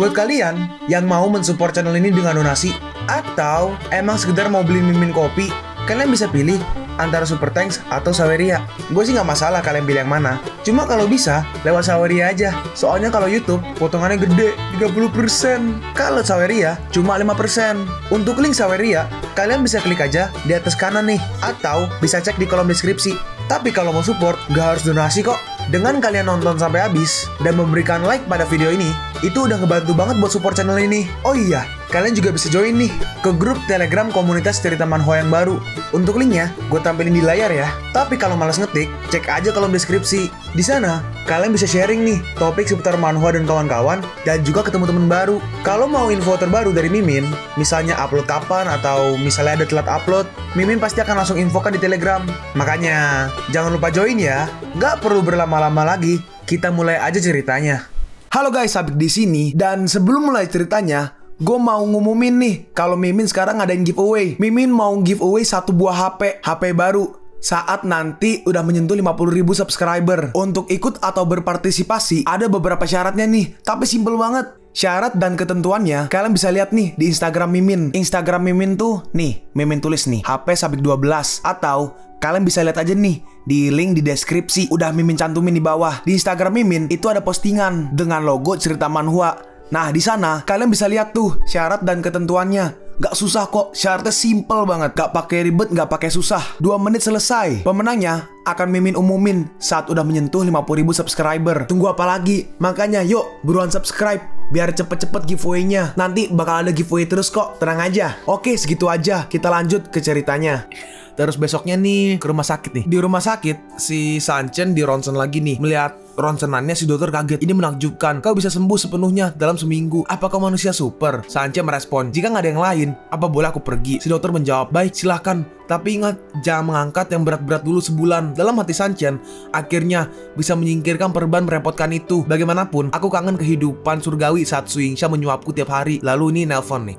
Buat kalian yang mau mensupport channel ini dengan donasi, atau emang sekedar mau beli mimin kopi, kalian bisa pilih antara Super Thanks atau Saweria. Gue sih nggak masalah kalian pilih yang mana. Cuma kalau bisa, lewat Saweria aja. Soalnya kalau YouTube, potongannya gede, 30%. Kalau Saweria, cuma 5%. Untuk link Saweria, kalian bisa klik aja di atas kanan nih. Atau bisa cek di kolom deskripsi. Tapi kalau mau support, nggak harus donasi kok. Dengan kalian nonton sampai habis dan memberikan like pada video ini, itu udah ngebantu banget buat support channel ini. Oh iya, kalian juga bisa join nih ke grup Telegram komunitas cerita manhwa yang baru. Untuk linknya, gue tampilin di layar ya. Tapi kalau malas ngetik, cek aja kolom deskripsi. Di sana, kalian bisa sharing nih topik seputar manhwa dan kawan-kawan, dan juga ketemu temen baru. Kalau mau info terbaru dari Mimin, misalnya upload kapan atau misalnya ada telat upload, Mimin pasti akan langsung infokan di Telegram. Makanya, jangan lupa join ya. Nggak perlu berlama-lama lagi, kita mulai aja ceritanya. Halo guys, Sabik di sini, dan sebelum mulai ceritanya, gue mau ngumumin nih kalau Mimin sekarang ngadain giveaway. Mimin mau giveaway satu buah HP baru saat nanti udah menyentuh 50.000 subscriber. Untuk ikut atau berpartisipasi ada beberapa syaratnya nih, tapi simple banget. Syarat dan ketentuannya kalian bisa lihat nih di Instagram Mimin. Instagram Mimin tuh nih, Mimin tulis nih HP Sabik 12, atau kalian bisa lihat aja nih di link di deskripsi, udah Mimin cantumin di bawah. Di Instagram Mimin itu ada postingan dengan logo cerita manhwa. Nah, di sana kalian bisa lihat tuh syarat dan ketentuannya. Gak susah kok, syaratnya simple banget. Gak pakai ribet, gak pakai susah. 2 menit selesai. Pemenangnya akan Mimin umumin saat udah menyentuh 50.000 subscriber. Tunggu apa lagi? Makanya yuk, buruan subscribe biar cepet-cepet giveaway-nya. Nanti bakal ada giveaway terus kok, tenang aja. Oke, segitu aja. Kita lanjut ke ceritanya. Terus besoknya nih ke rumah sakit nih. Di rumah sakit si Sanchen di ronsen lagi nih. Melihat ronsenannya si dokter kaget. Ini menakjubkan. Kau bisa sembuh sepenuhnya dalam seminggu. Apa kau manusia super? Sanchen merespon, jika nggak ada yang lain, apa boleh aku pergi? Si dokter menjawab, baik silahkan. Tapi ingat, jangan mengangkat yang berat-berat dulu sebulan. Dalam hati Sanchen, akhirnya bisa menyingkirkan perban merepotkan itu. Bagaimanapun, aku kangen kehidupan surgawi saat Su Yingxia menyuapku tiap hari. Lalu ini nelpon nih.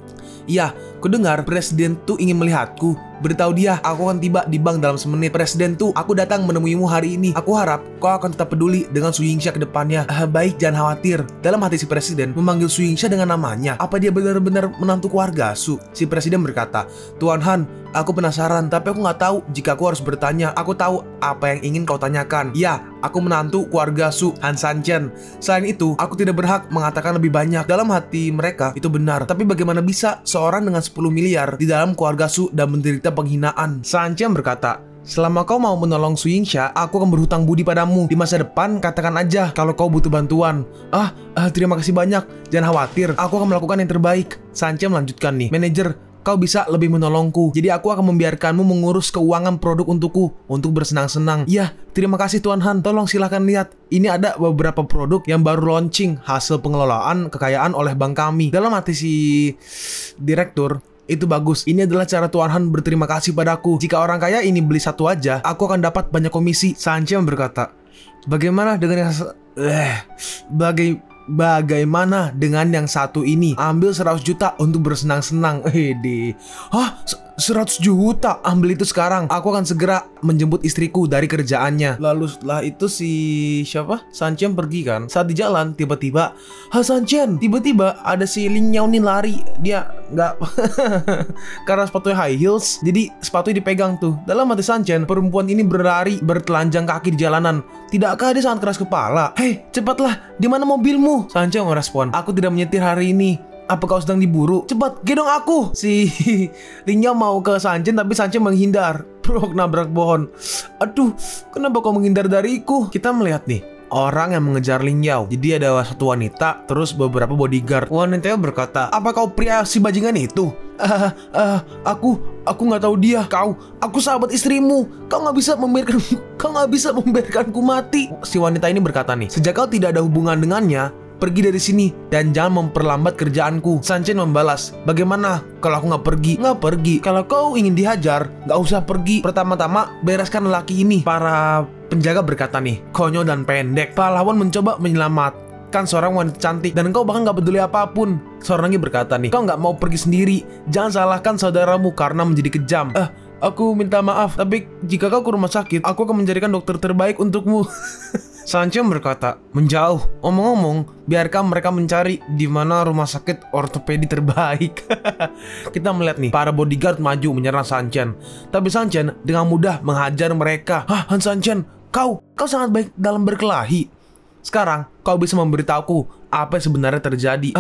Iya, kudengar presiden tuh ingin melihatku. Beritahu dia, aku akan tiba di bank dalam semenit. Presiden tuh, aku datang menemuimu hari ini. Aku harap kau akan tetap peduli dengan Su Yingxia ke depannya. Baik, jangan khawatir. Dalam hati si presiden memanggil Su Yingxia dengan namanya. Apa dia benar-benar menantu keluarga Su? Si presiden berkata, Tuan Han, aku penasaran, tapi aku nggak tahu jika aku harus bertanya. Aku tahu apa yang ingin kau tanyakan. Ya, aku menantu keluarga Su, Han Sanchen. Selain itu, aku tidak berhak mengatakan lebih banyak. Dalam hati mereka, itu benar. Tapi bagaimana bisa seorang dengan 10 miliar di dalam keluarga Su dan menderita penghinaan? Sanchen berkata, selama kau mau menolong Su Yingxia, aku akan berhutang budi padamu. Di masa depan, katakan aja kalau kau butuh bantuan. Terima kasih banyak. Jangan khawatir, aku akan melakukan yang terbaik. Sanchen melanjutkan nih, manajer, kau bisa lebih menolongku. Jadi aku akan membiarkanmu mengurus keuangan produk untukku untuk bersenang-senang. Iya, terima kasih Tuan Han. Tolong silahkan lihat. Ini ada beberapa produk yang baru launching hasil pengelolaan kekayaan oleh bank kami. Dalam hati si direktur, itu bagus. Ini adalah cara Tuan Han berterima kasih padaku. Jika orang kaya ini beli satu aja, aku akan dapat banyak komisi. Sanchen berkata, bagaimana dengan yang bagaimana dengan yang satu ini? Ambil 100 juta untuk bersenang-senang. Hah? 100 juta? Ambil itu sekarang. Aku akan segera menjemput istriku dari kerjaannya. Lalu setelah itu si Sanchen pergi kan. Saat di jalan tiba-tiba Sanchen, tiba-tiba ada si Ling Yao nih lari. Dia nggak karena sepatunya high heels, jadi sepatunya dipegang tuh. Dalam hati Sanchen, perempuan ini berlari bertelanjang kaki di jalanan. Tidakkah dia sangat keras kepala? Hei, cepatlah, di mana mobilmu? Sanchen merespon, aku tidak menyetir hari ini. Apa kau sedang diburu? Cepat, gendong aku. Si Ling Yao mau ke Sanchen, tapi Sanchen menghindar. Bro, nabrak pohon. Aduh, kenapa kau menghindar dariku? Kita melihat nih orang yang mengejar Ling Yao. Jadi ada satu wanita, terus beberapa bodyguard. Wanita berkata, apa kau pria si bajingan itu? Aku nggak tahu dia. Aku sahabat istrimu. Kau nggak bisa membiarkanku mati. Si wanita ini berkata nih, sejak kau tidak ada hubungan dengannya, pergi dari sini dan jangan memperlambat kerjaanku. Sanchen membalas, bagaimana kalau aku nggak pergi? Nggak pergi. Kalau kau ingin dihajar, nggak usah pergi. Pertama-tama bereskan lelaki ini. Para penjaga berkata nih, konyol dan pendek. Pahlawan mencoba menyelamatkan seorang wanita cantik dan kau bahkan nggak peduli apapun. Seorang lagi berkata nih, kau nggak mau pergi sendiri. Jangan salahkan saudaramu karena menjadi kejam. Aku minta maaf, tapi jika kau ke rumah sakit, aku akan mencarikan dokter terbaik untukmu. Sanchen berkata, menjauh. Omong-omong, biarkan mereka mencari di mana rumah sakit ortopedi terbaik. Kita melihat nih, para bodyguard maju menyerang Sanchen. Tapi Sanchen dengan mudah menghajar mereka. Hah, Han Sanchen, kau sangat baik dalam berkelahi. Sekarang, kau bisa memberitahuku apa yang sebenarnya terjadi.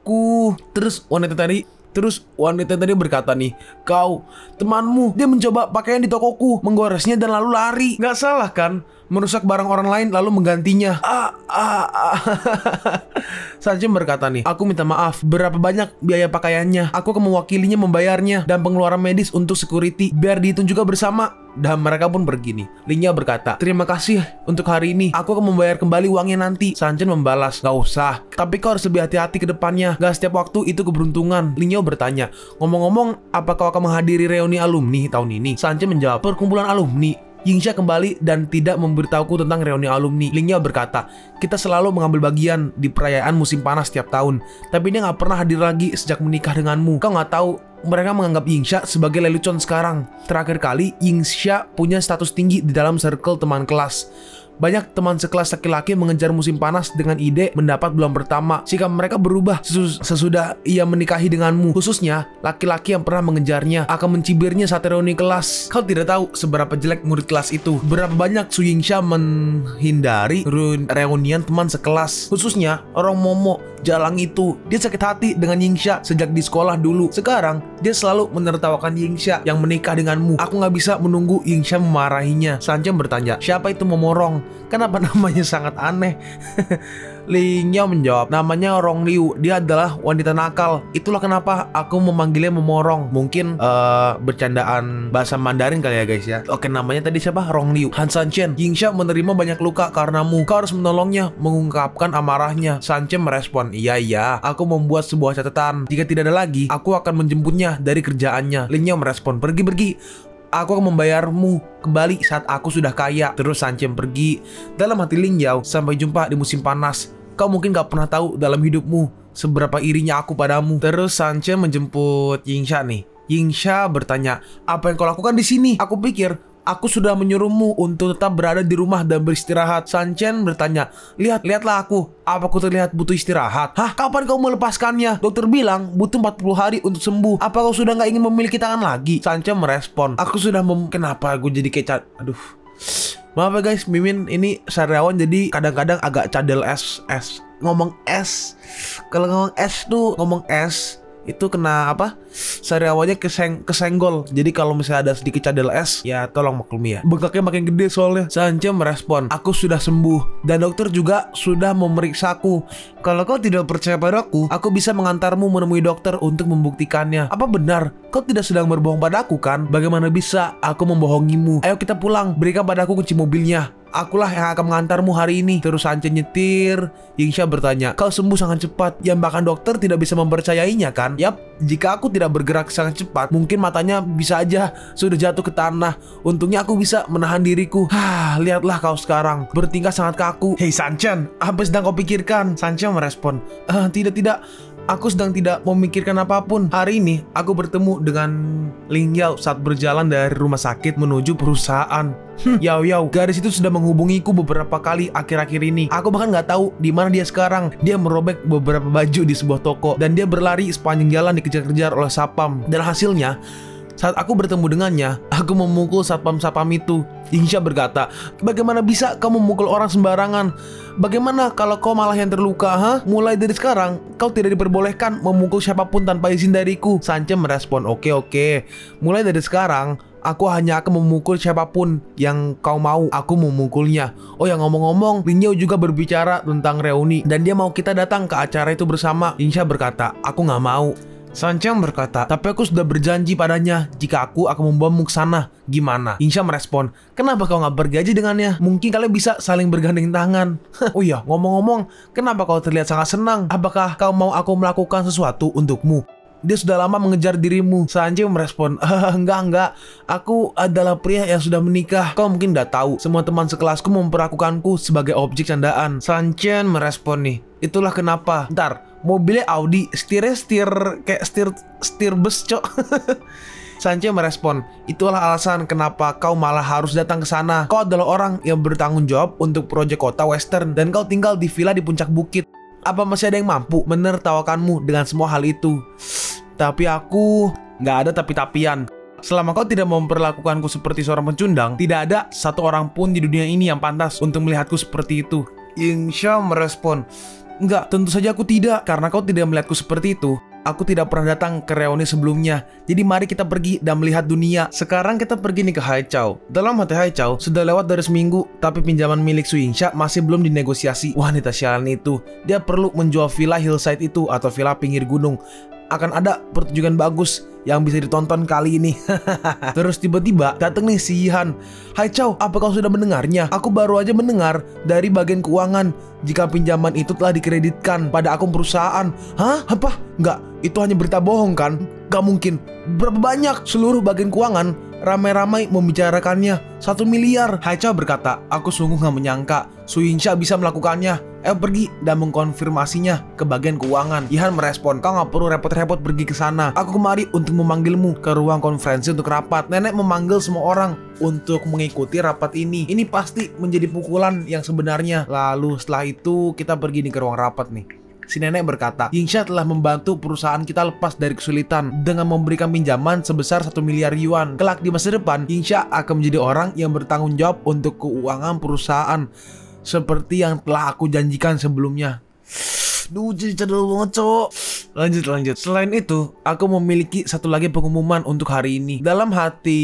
Terus wanita tadi berkata nih, kau, temanmu, dia mencoba pakaian di tokoku, menggoresnya dan lalu lari. Gak salah kan? Merusak barang orang lain lalu menggantinya. Sanchen berkata nih, aku minta maaf, berapa banyak biaya pakaiannya? Aku akan mewakilinya membayarnya dan pengeluaran medis untuk security, biar dihitung juga bersama. Dan mereka pun pergi nih. Linya berkata, terima kasih untuk hari ini, aku akan membayar kembali uangnya nanti. Sanchen membalas, gak usah, tapi kau harus lebih hati-hati ke depannya, gak setiap waktu itu keberuntungan. Linya bertanya, ngomong-ngomong, apa kau akan menghadiri reuni alumni tahun ini? Sanchen menjawab, perkumpulan alumni. Yingxia kembali dan tidak memberitahuku tentang reuni alumni. Lingya berkata, kita selalu mengambil bagian di perayaan musim panas setiap tahun, tapi dia nggak pernah hadir lagi sejak menikah denganmu. Kau nggak tahu, mereka menganggap Yingxia sebagai lelucon sekarang. Terakhir kali, Yingxia punya status tinggi di dalam circle teman kelas. Banyak teman sekelas laki-laki mengejar musim panas dengan ide mendapat bulan pertama. Sikap mereka berubah sesudah ia menikahi denganmu. Khususnya, laki-laki yang pernah mengejarnya akan mencibirnya saat reuni kelas. Kau tidak tahu seberapa jelek murid kelas itu. Berapa banyak Su Yingxia menghindari reunian teman sekelas. Khususnya, orang Momo, Jalang itu. Dia sakit hati dengan Yingxia sejak di sekolah dulu. Sekarang, dia selalu menertawakan Yingxia yang menikah denganmu. Aku nggak bisa menunggu Yingxia memarahinya. Sanchen bertanya, siapa itu Momorong? Kenapa namanya sangat aneh? Ling Yao menjawab, namanya Rong Liu. Dia adalah wanita nakal. Itulah kenapa aku memanggilnya Momorong. Mungkin bercandaan bahasa Mandarin kali ya guys ya. Oke, namanya tadi siapa? Rong Liu. Han Sanchen, Yingxia menerima banyak luka karenamu. Kau harus menolongnya, mengungkapkan amarahnya. Sanchen merespon, iya, aku membuat sebuah catatan. Jika tidak ada lagi, aku akan menjemputnya dari kerjaannya. Ling Yao merespon, pergi. Aku akan membayarmu kembali saat aku sudah kaya. Terus Sanchen pergi. Dalam hati Ling Yao, sampai jumpa di musim panas. Kau mungkin gak pernah tahu dalam hidupmu seberapa irinya aku padamu. Terus Sanchen menjemput Yingxia nih. Yingxia bertanya, apa yang kau lakukan di sini? Aku pikir aku sudah menyuruhmu untuk tetap berada di rumah dan beristirahat. Sanchen bertanya, lihatlah aku. Apa aku terlihat butuh istirahat? Hah? Kapan kau melepaskannya? Dokter bilang butuh 40 hari untuk sembuh. Apa kau sudah nggak ingin memiliki tangan lagi? Sanchen merespon, aku sudah kenapa gue jadi kayak aduh. Maaf ya guys, Mimin ini sariawan jadi kadang-kadang agak cadel es. Ngomong es. Kalau ngomong es tuh ngomong es. Itu kena apa? Sariawannya kesenggol. Jadi kalau misalnya ada sedikit cadel es, ya tolong maklumi ya. Bengkaknya makin gede soalnya. Sanchen merespon, aku sudah sembuh dan dokter juga sudah memeriksaku. Kalau kau tidak percaya padaku, aku bisa mengantarmu menemui dokter untuk membuktikannya. Apa benar kau tidak sedang berbohong padaku kan? Bagaimana bisa aku membohongimu? Ayo kita pulang, berikan padaku kunci mobilnya. Akulah yang akan mengantarmu hari ini. Terus Sanchen nyetir. Yingxia bertanya, kau sembuh sangat cepat, yang bahkan dokter tidak bisa mempercayainya kan? Yap, jika aku tidak bergerak sangat cepat, mungkin matanya bisa aja sudah jatuh ke tanah. Untungnya aku bisa menahan diriku. Lihatlah kau sekarang, bertingkah sangat kaku. Hei Sanchen, apa sedang kau pikirkan? Sanchen merespon, tidak. Aku sedang tidak memikirkan apapun. Hari ini aku bertemu dengan Ling Yao saat berjalan dari rumah sakit menuju perusahaan. Yao, gadis itu sudah menghubungiku beberapa kali akhir-akhir ini. Aku bahkan nggak tahu di mana dia sekarang. Dia merobek beberapa baju di sebuah toko dan dia berlari sepanjang jalan dikejar-kejar oleh satpam. Dan hasilnya, saat aku bertemu dengannya, aku memukul satpam-satpam itu. Yingxia berkata, bagaimana bisa kau memukul orang sembarangan? Bagaimana kalau kau malah yang terluka, ha? Mulai dari sekarang, kau tidak diperbolehkan memukul siapapun tanpa izin dariku. Sanchen merespon, oke. Mulai dari sekarang, aku hanya akan memukul siapapun yang kau mau aku memukulnya. Oh ya, ngomong-ngomong, Ling Yao juga berbicara tentang reuni dan dia mau kita datang ke acara itu bersama. Yingxia berkata, aku nggak mau. Sanchen berkata, tapi aku sudah berjanji padanya jika aku akan membawamu ke sana. Gimana? Yingxia merespon, kenapa kau nggak bergaji dengannya? Mungkin kalian bisa saling bergandeng tangan. Oh iya, ngomong-ngomong, kenapa kau terlihat sangat senang? Apakah kau mau aku melakukan sesuatu untukmu? Dia sudah lama mengejar dirimu. Sanchen merespon, enggak. Aku adalah pria yang sudah menikah. Kau mungkin udah tahu, semua teman sekelasku memperlakukanku sebagai objek candaan. Sanchen merespon nih, itulah kenapa. Ntar, mobilnya Audi, setir kayak setir bus, cok. Sanche merespon, itulah alasan kenapa kau malah harus datang ke sana. Kau adalah orang yang bertanggung jawab untuk proyek kota western dan kau tinggal di villa di puncak bukit. Apa masih ada yang mampu menertawakanmu dengan semua hal itu? Tapi aku nggak ada tapi-tapian. Selama kau tidak memperlakukanku seperti seorang pecundang, tidak ada satu orang pun di dunia ini yang pantas untuk melihatku seperti itu. Yingsha merespon, enggak, tentu saja aku tidak. Karena kau tidak melihatku seperti itu, aku tidak pernah datang ke reuni sebelumnya. Jadi mari kita pergi dan melihat dunia. Sekarang kita pergi nih ke Haichao. Dalam hati Haichao, sudah lewat dari seminggu, tapi pinjaman milik Su Yingsha masih belum dinegosiasi. Wanita sialan itu, dia perlu menjual villa hillside itu atau villa pinggir gunung. Akan ada pertunjukan bagus yang bisa ditonton kali ini. Terus tiba-tiba datang nih si Yihan. Haichao, apa kau sudah mendengarnya? Aku baru aja mendengar dari bagian keuangan jika pinjaman itu telah dikreditkan pada akun perusahaan. Hah? Apa? Enggak, itu hanya berita bohong kan? Gak mungkin. Berapa banyak? Seluruh bagian keuangan ramai-ramai membicarakannya. 1 miliar. Haichao berkata, aku sungguh gak menyangka Su Yingsha bisa melakukannya. Pergi dan mengkonfirmasinya ke bagian keuangan. Yihan merespon, kau gak perlu repot-repot pergi ke sana. Aku kemari untuk memanggilmu ke ruang konferensi untuk rapat. Nenek memanggil semua orang untuk mengikuti rapat ini. Ini pasti menjadi pukulan yang sebenarnya. Lalu setelah itu kita pergi nih ke ruang rapat nih. Si nenek berkata, Yingsha telah membantu perusahaan kita lepas dari kesulitan dengan memberikan pinjaman sebesar 1 miliar yuan. Kelak di masa depan, Yingsha akan menjadi orang yang bertanggung jawab untuk keuangan perusahaan, seperti yang telah aku janjikan sebelumnya. Duh, jadi cadel banget, cowok. Lanjut. Selain itu, aku memiliki satu lagi pengumuman untuk hari ini. Dalam hati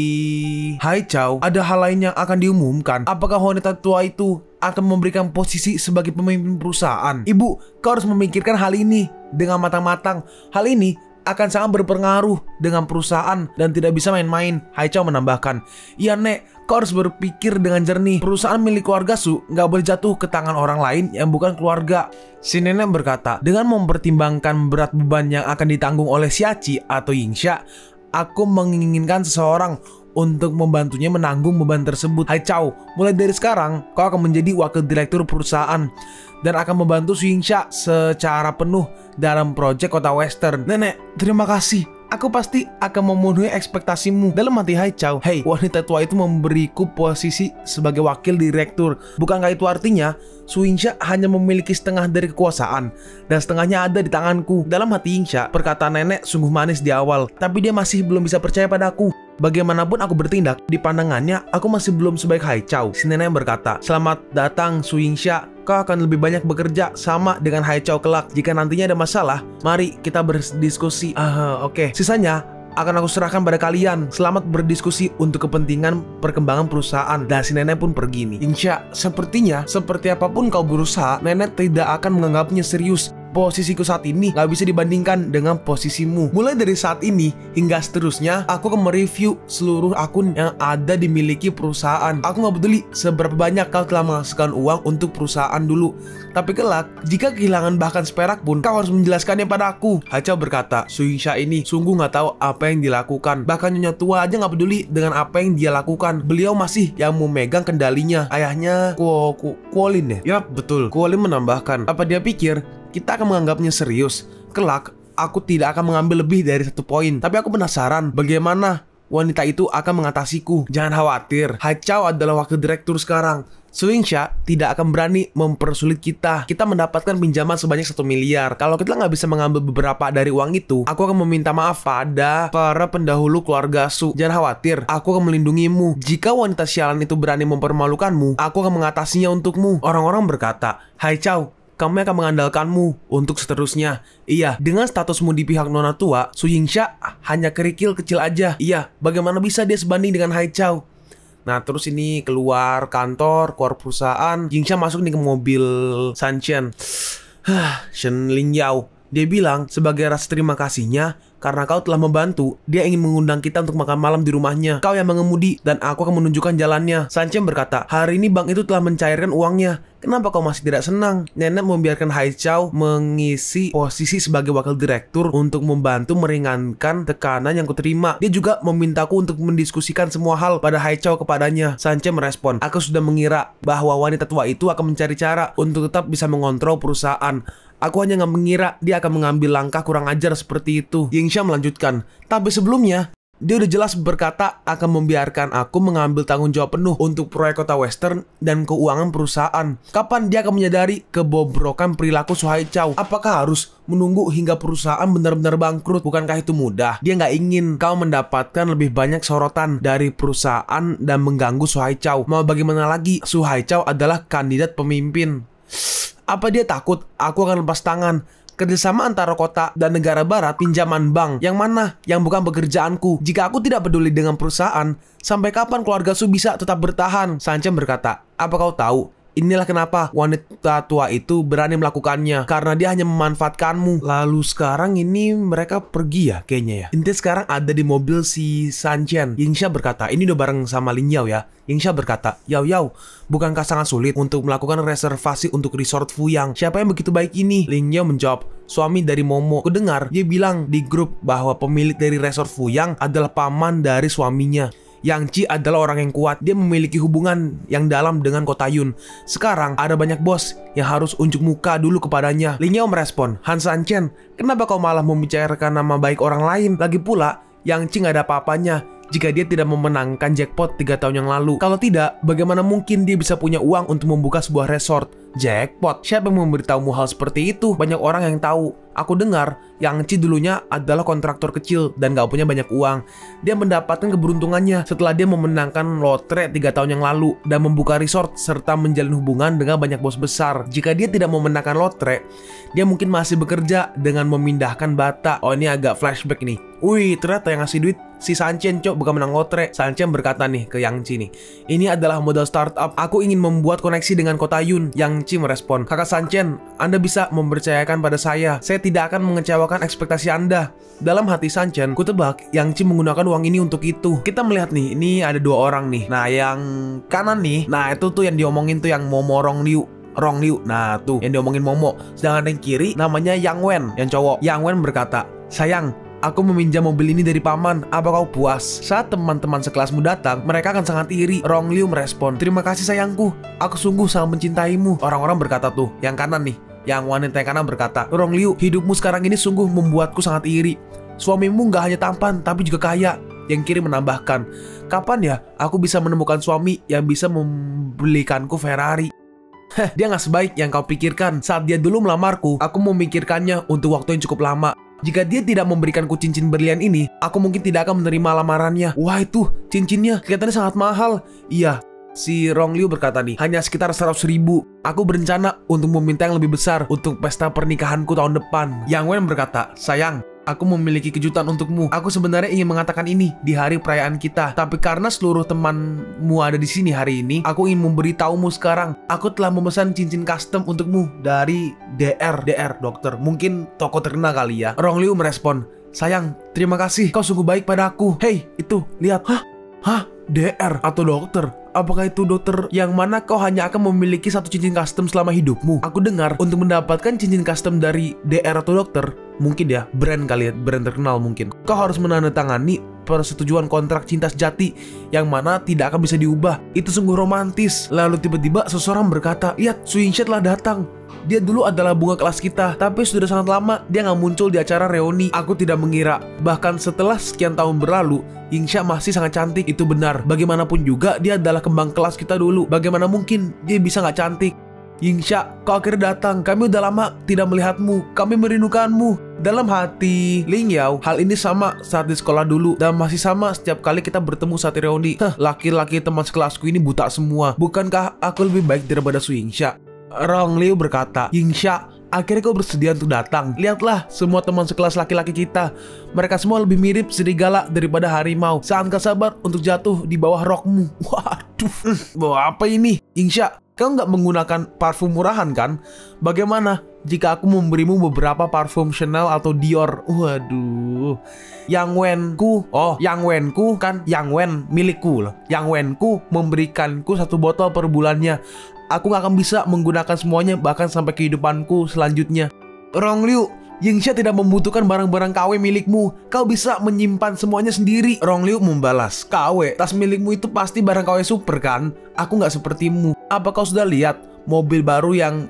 Haichao, ada hal lain yang akan diumumkan. Apakah wanita tua itu akan memberikan posisi sebagai pemimpin perusahaan? Ibu, kau harus memikirkan hal ini dengan matang-matang. Hal ini akan sangat berpengaruh dengan perusahaan dan tidak bisa main-main. Haichao menambahkan, iya nek, kau harus berpikir dengan jernih. Perusahaan milik keluarga Su nggak boleh jatuh ke tangan orang lain yang bukan keluarga. Si nenek berkata, dengan mempertimbangkan berat beban yang akan ditanggung oleh Xiachi atau Yingsha, aku menginginkan seseorang untuk membantunya menanggung beban tersebut. Haichao, mulai dari sekarang kau akan menjadi wakil direktur perusahaan dan akan membantu Su Yingsha secara penuh dalam proyek kota western. Nenek, terima kasih. Aku pasti akan memenuhi ekspektasimu. Dalam hati Haichao, hei, wanita tua itu memberiku posisi sebagai wakil direktur. Bukankah itu artinya Su Yingsha hanya memiliki setengah dari kekuasaan dan setengahnya ada di tanganku? Dalam hati Yingsha, perkataan nenek sungguh manis di awal, tapi dia masih belum bisa percaya padaku. Bagaimanapun aku bertindak, di pandangannya aku masih belum sebaik Haichao. Si nenek berkata, selamat datang Su Yingsha. Kau akan lebih banyak bekerja sama dengan Haichao kelak. Jika nantinya ada masalah, mari kita berdiskusi. Oke. Sisanya akan aku serahkan pada kalian. Selamat berdiskusi untuk kepentingan perkembangan perusahaan. Dan si nenek pun pergi nih. Yingsha, sepertinya seperti apapun kau berusaha, nenek tidak akan menganggapnya serius. Posisiku saat ini gak bisa dibandingkan dengan posisimu. Mulai dari saat ini hingga seterusnya, aku akan mereview seluruh akun yang ada dimiliki perusahaan. Aku gak peduli seberapa banyak kau telah menghasilkan uang untuk perusahaan dulu, tapi kelak, jika kehilangan bahkan seperak pun, kau harus menjelaskannya pada aku. Haichao berkata, Su Yingsha ini sungguh gak tahu apa yang dilakukan. Bahkan nyonya tua aja gak peduli dengan apa yang dia lakukan. Beliau masih yang memegang kendalinya. Ayahnya Kuolin ya? Yap, betul. Kuolin menambahkan, apa dia pikir kita akan menganggapnya serius? Kelak, aku tidak akan mengambil lebih dari 1 poin. Tapi aku penasaran bagaimana wanita itu akan mengatasiku. Jangan khawatir, Haichao adalah wakil direktur sekarang. Su Yingsha tidak akan berani mempersulit kita. Kita mendapatkan pinjaman sebanyak 1 miliar. Kalau kita nggak bisa mengambil beberapa dari uang itu, aku akan meminta maaf pada para pendahulu keluarga Su. Jangan khawatir, aku akan melindungimu. Jika wanita sialan itu berani mempermalukanmu, aku akan mengatasinya untukmu. Orang-orang berkata, Haichao, kami akan mengandalkanmu untuk seterusnya. Iya, dengan statusmu di pihak nona tua, Su Yingsha hanya kerikil kecil aja. Iya, bagaimana bisa dia sebanding dengan Haichao? Nah, terus ini keluar perusahaan. Yingsha masuk nih ke mobil Sanchen. Shen Lingyao. Dia bilang sebagai rasa terima kasihnya karena kau telah membantu, dia ingin mengundang kita untuk makan malam di rumahnya. Kau yang mengemudi dan aku akan menunjukkan jalannya. Sanchen berkata, hari ini bank itu telah mencairkan uangnya. Kenapa kau masih tidak senang? Nenek membiarkan Haichao mengisi posisi sebagai wakil direktur untuk membantu meringankan tekanan yang kuterima. Dia juga memintaku untuk mendiskusikan semua hal pada Haichao kepadanya. Sanchen merespon, aku sudah mengira bahwa wanita tua itu akan mencari cara untuk tetap bisa mengontrol perusahaan. Aku hanya nggak mengira dia akan mengambil langkah kurang ajar seperti itu. Yingsha melanjutkan, tapi sebelumnya Dia udah jelas berkata akan membiarkan aku mengambil tanggung jawab penuh untuk proyek Kota Western dan keuangan perusahaan. Kapan dia akan menyadari kebobrokan perilaku Su Haichao? Apakah harus menunggu hingga perusahaan benar-benar bangkrut? Bukankah itu mudah? Dia nggak ingin kau mendapatkan lebih banyak sorotan dari perusahaan dan mengganggu Su Haichao. Mau bagaimana lagi? Su Haichao adalah kandidat pemimpin. Apa dia takut aku akan lepas tangan? Kerjasama antara kota dan negara barat, pinjaman bank, yang mana yang bukan pekerjaanku? Jika aku tidak peduli dengan perusahaan, sampai kapan keluarga Su bisa tetap bertahan? Sanchen berkata, apa kau tahu? Inilah kenapa wanita tua itu berani melakukannya, karena dia hanya memanfaatkanmu. Lalu sekarang ini mereka pergi ya kayaknya ya. Inti sekarang ada di mobil si Sanchen. Yingxia berkata, ini udah bareng sama Lin Yao ya. Yingxia berkata, Yao Yao, bukankah sangat sulit untuk melakukan reservasi untuk resort Fuyang? Siapa yang begitu baik ini? Lin Yao menjawab, suami dari Momo. Kudengar dia bilang di grup bahwa pemilik dari resort Fuyang adalah paman dari suaminya. Yang Chi adalah orang yang kuat. Dia memiliki hubungan yang dalam dengan Kota Yun. Sekarang ada banyak bos yang harus unjuk muka dulu kepadanya. Lin Yao merespon, Han Sanchen, kenapa kau malah membicarakan nama baik orang lain? Lagi pula, Yang Chi nggak ada apa-apanya jika dia tidak memenangkan jackpot 3 tahun yang lalu. Kalau tidak, bagaimana mungkin dia bisa punya uang untuk membuka sebuah resort? Jackpot? Siapa yang memberitahumu hal seperti itu? Banyak orang yang tahu. Aku dengar Yang Chi dulunya adalah kontraktor kecil dan gak punya banyak uang. Dia mendapatkan keberuntungannya setelah dia memenangkan lotre 3 tahun yang lalu dan membuka resort serta menjalin hubungan dengan banyak bos besar. Jika dia tidak memenangkan lotre, dia mungkin masih bekerja dengan memindahkan bata. Oh, ini agak flashback nih. Wih, ternyata yang ngasih duit si Sanchen, cok, bukan menang lotre. Sanchen berkata nih ke Yang Chi nih, ini adalah modal startup. Aku ingin membuat koneksi dengan Kota Yun. Yang Chi merespon, kakak Sanchen, Anda bisa mempercayakan pada saya. Saya tidak akan mengecewakan ekspektasi Anda. Dalam hati Sanchen, kutebak Yang Chi menggunakan uang ini untuk itu. Kita melihat nih, ini ada 2 orang nih. Nah, yang kanan nih, nah itu tuh yang diomongin tuh yang Momo Rong Liu. Nah tuh yang diomongin Momo. Sedangkan yang kiri namanya Yang Wen, yang cowok. Yang Wen berkata, sayang, aku meminjam mobil ini dari paman, apa kau puas? Saat teman-teman sekelasmu datang, mereka akan sangat iri. Rong Liu merespon, terima kasih sayangku, aku sungguh sangat mencintaimu. Orang-orang berkata tuh, yang kanan nih, yang wanita yang kanan berkata, Rong Liu, hidupmu sekarang ini sungguh membuatku sangat iri. Suamimu gak hanya tampan, tapi juga kaya. Yang kiri menambahkan, kapan ya aku bisa menemukan suami yang bisa membelikanku Ferrari? Dia gak sebaik yang kau pikirkan. Saat dia dulu melamarku, aku memikirkannya untuk waktu yang cukup lama. Jika dia tidak memberikanku cincin berlian ini, aku mungkin tidak akan menerima lamarannya. Wah, itu cincinnya kelihatannya sangat mahal. Iya, si Rong Liu berkata nih, hanya sekitar 100.000. Aku berencana untuk meminta yang lebih besar untuk pesta pernikahanku tahun depan. Yang Wen berkata, sayang, aku memiliki kejutan untukmu. Aku sebenarnya ingin mengatakan ini di hari perayaan kita, tapi karena seluruh temanmu ada di sini hari ini, aku ingin memberitahumu sekarang. Aku telah memesan cincin custom untukmu dari DR dokter. Mungkin toko terkenal kali ya. Rong Liu merespon, sayang, terima kasih. Kau sungguh baik padaku. Hei, itu, lihat. Hah? DR atau dokter? Apakah itu dokter yang mana kau hanya akan memiliki 1 cincin custom selama hidupmu? Aku dengar untuk mendapatkan cincin custom dari DR atau dokter, mungkin ya, brand kali ya, brand terkenal mungkin, kau harus menandatangani persetujuan kontrak cinta sejati yang mana tidak akan bisa diubah. Itu sungguh romantis. Lalu tiba-tiba seseorang berkata, lihat, Su Yingxia telah datang. Dia dulu adalah bunga kelas kita, tapi sudah sangat lama dia nggak muncul di acara reuni. Aku tidak mengira, bahkan setelah sekian tahun berlalu, Yingxia masih sangat cantik. Itu benar, bagaimanapun juga dia adalah kembang kelas kita dulu. Bagaimana mungkin dia bisa nggak cantik? Yingxia, kau akhirnya datang. Kami udah lama tidak melihatmu. Kami merindukanmu. Dalam hati Lin Yao, hal ini sama saat di sekolah dulu, dan masih sama setiap kali kita bertemu saat reuni. Laki-laki teman sekelasku ini buta semua. Bukankah aku lebih baik daripada Su Yingxia? Rong Liu berkata, Yingxia, akhirnya kau bersedia untuk datang. Lihatlah semua teman sekelas laki-laki kita. Mereka semua lebih mirip serigala daripada harimau. Sangat gak sabar untuk jatuh di bawah rokmu. Waduh, bawa apa ini? Yingxia, kau nggak menggunakan parfum murahan kan? Bagaimana jika aku memberimu beberapa parfum Chanel atau Dior? Waduh. Yang Wenku, Yang Wenku kan Yang Wen milikku loh. Yang Wenku memberikanku 1 botol per bulannya. Aku gak akan bisa menggunakan semuanya bahkan sampai kehidupanku selanjutnya. Rong Liu, Yingxia tidak membutuhkan barang-barang KW milikmu. Kau bisa menyimpan semuanya sendiri. Rong Liu membalas, KW? Tas milikmu itu pasti barang KW super kan? Aku gak sepertimu. Apa kau sudah lihat mobil baru yang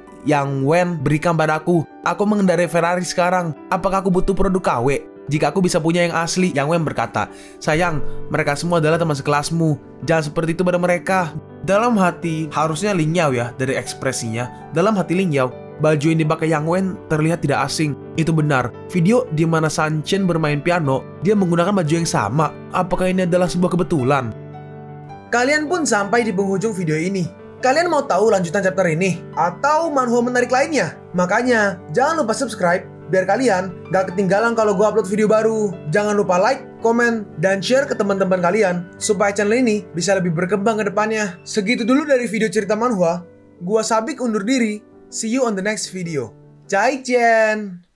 Wen berikan padaku? Aku mengendarai Ferrari sekarang. Apakah aku butuh produk KW? jika aku bisa punya yang asli. Yang Wen berkata, sayang, mereka semua adalah teman sekelasmu. Jangan seperti itu pada mereka. Dalam hati, harusnya Ling Yao ya, dari ekspresinya. Dalam hati Ling Yao, baju yang dipakai Yang Wen terlihat tidak asing. Itu benar. Video di mana San Chen bermain piano, dia menggunakan baju yang sama. Apakah ini adalah sebuah kebetulan? Kalian pun sampai di penghujung video ini. Kalian mau tahu lanjutan chapter ini? Atau manhwa menarik lainnya? Makanya, jangan lupa subscribe biar kalian gak ketinggalan kalau gue upload video baru. Jangan lupa like, komen, dan share ke teman-teman kalian supaya channel ini bisa lebih berkembang ke depannya. Segitu dulu dari video cerita manhwa. Gua Sabik undur diri. See you on the next video. Zaijian!